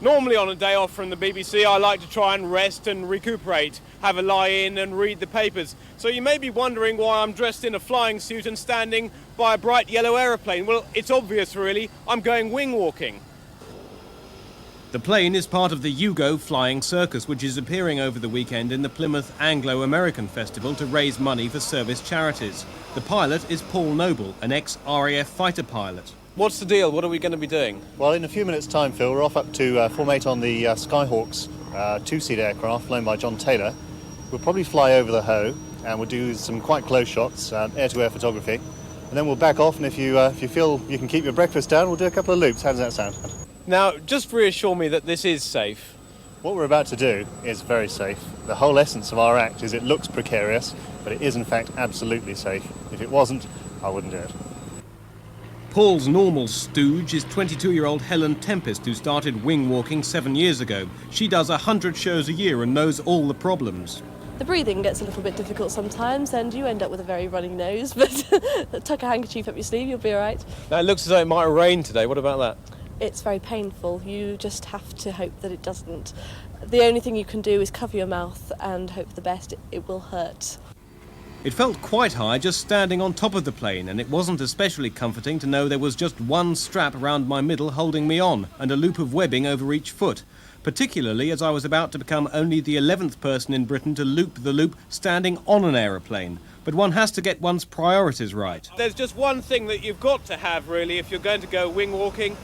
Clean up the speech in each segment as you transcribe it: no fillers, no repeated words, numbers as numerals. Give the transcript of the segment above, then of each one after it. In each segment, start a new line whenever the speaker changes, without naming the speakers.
Normally on a day off from the BBC, I like to try and rest and recuperate, have a lie-in and read the papers. So you may be wondering why I'm dressed in a flying suit and standing by a bright yellow aeroplane. Well, it's obvious really, I'm going wing walking.
The plane is part of the Yugo Flying Circus, which is appearing over the weekend in the Plymouth Anglo-American Festival to raise money for service charities. The pilot is Paul Noble, an ex-RAF fighter pilot.
What's the deal? What are we going to be doing?
Well, in a few minutes' time, Phil, we're off up to formate on the Skyhawks two-seat aircraft flown by John Taylor. We'll probably fly over the Hoe and we'll do some quite close shots, air-to-air photography. And then we'll back off, and if you feel you can keep your breakfast down, we'll do a couple of loops. How does that sound?
Now, just reassure me that this is safe.
What we're about to do is very safe. The whole essence of our act is it looks precarious, but it is in fact absolutely safe. If it wasn't, I wouldn't do it.
Paul's normal stooge is 22-year-old Helen Tempest, who started wing walking 7 years ago. She does 100 shows a year and knows all the problems.
The breathing gets a little bit difficult sometimes and you end up with a very runny nose, but tuck a handkerchief up your sleeve, you'll be all right.
Now, it looks as though it might rain today. What about that?
It's very painful. You just have to hope that it doesn't. The only thing you can do is cover your mouth and hope for the best. It will hurt.
It felt quite high just standing on top of the plane, and it wasn't especially comforting to know there was just one strap around my middle holding me on and a loop of webbing over each foot, particularly as I was about to become only the 11th person in Britain to loop the loop standing on an aeroplane. But one has to get one's priorities right.
There's just one thing that you've got to have, really, if you're going to go wing walking,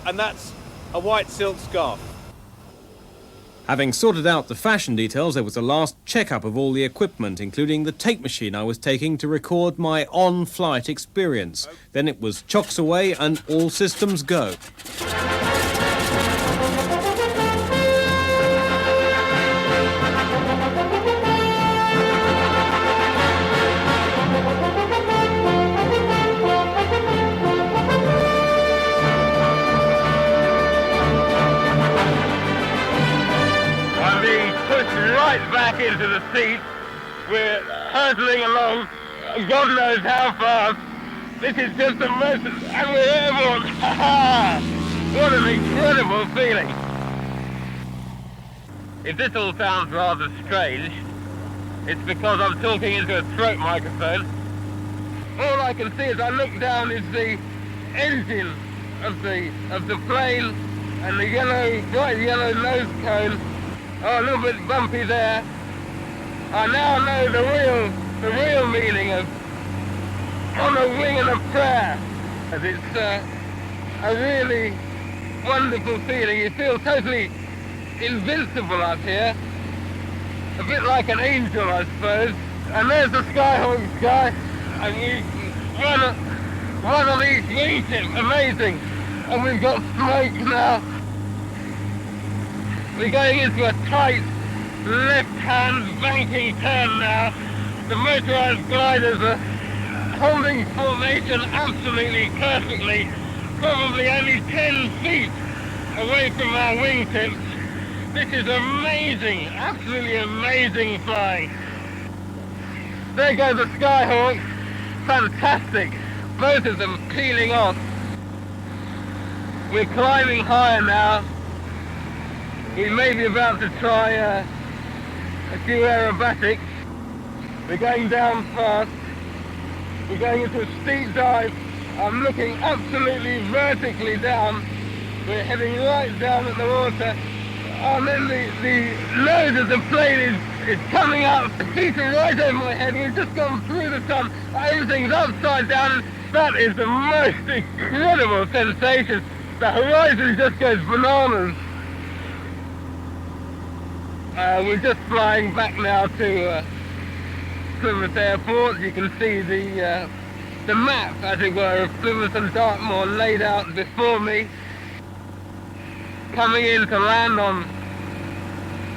and that's a white silk scarf.
Having sorted out the fashion details, there was a last check-up of all the equipment, including the tape machine I was taking to record my on-flight experience. Then it was chocks away and all systems go.
Right back into the seat. We're hurtling along, God knows how fast. This is just the most, and we're airborne. What an incredible feeling. If this all sounds rather strange, it's because I'm talking into a throat microphone. All I can see as I look down is the engine of the plane and the yellow, bright yellow nose cone. Oh, a little bit bumpy there. I now know the real meaning of on a wing and a prayer. As it's a really wonderful feeling. You feel totally invincible up here. A bit like an angel, I suppose. And there's the Skyhawk sky. And we one on each wingtip. Amazing. And we've got smoke now. We're going into a tight left-hand banking turn now. The motorised gliders are holding formation absolutely perfectly, probably only 10 feet away from our wingtips. This is amazing, absolutely amazing flying. There go the Skyhawks, fantastic, both of them peeling off. We're climbing higher now. We may be about to try a few aerobatics. We're going down fast. We're going into a steep dive. I'm looking absolutely vertically down. We're heading right down at the water. And then the nose of the plane is coming up. The feet are right over my head. We've just gone through the sun. Everything's upside down. That is the most incredible sensation. The horizon just goes bananas. We're just flying back now to Plymouth Airport. You can see the map, as it were, of Plymouth and Dartmoor laid out before me. Coming in to land on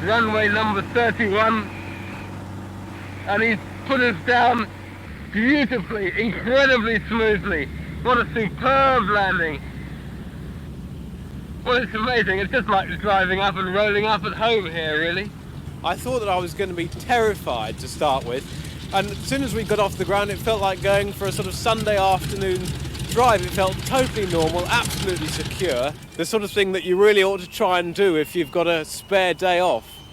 runway number 31. And he's put us down beautifully, incredibly smoothly. What a superb landing. Well, it's amazing. It's just like driving up and rolling up at home here, really.
I thought that I was going to be terrified to start with, and as soon as we got off the ground, it felt like going for a sort of Sunday afternoon drive it felt totally normal, absolutely secure, the sort of thing that you really ought to try and do if you've got a spare day off.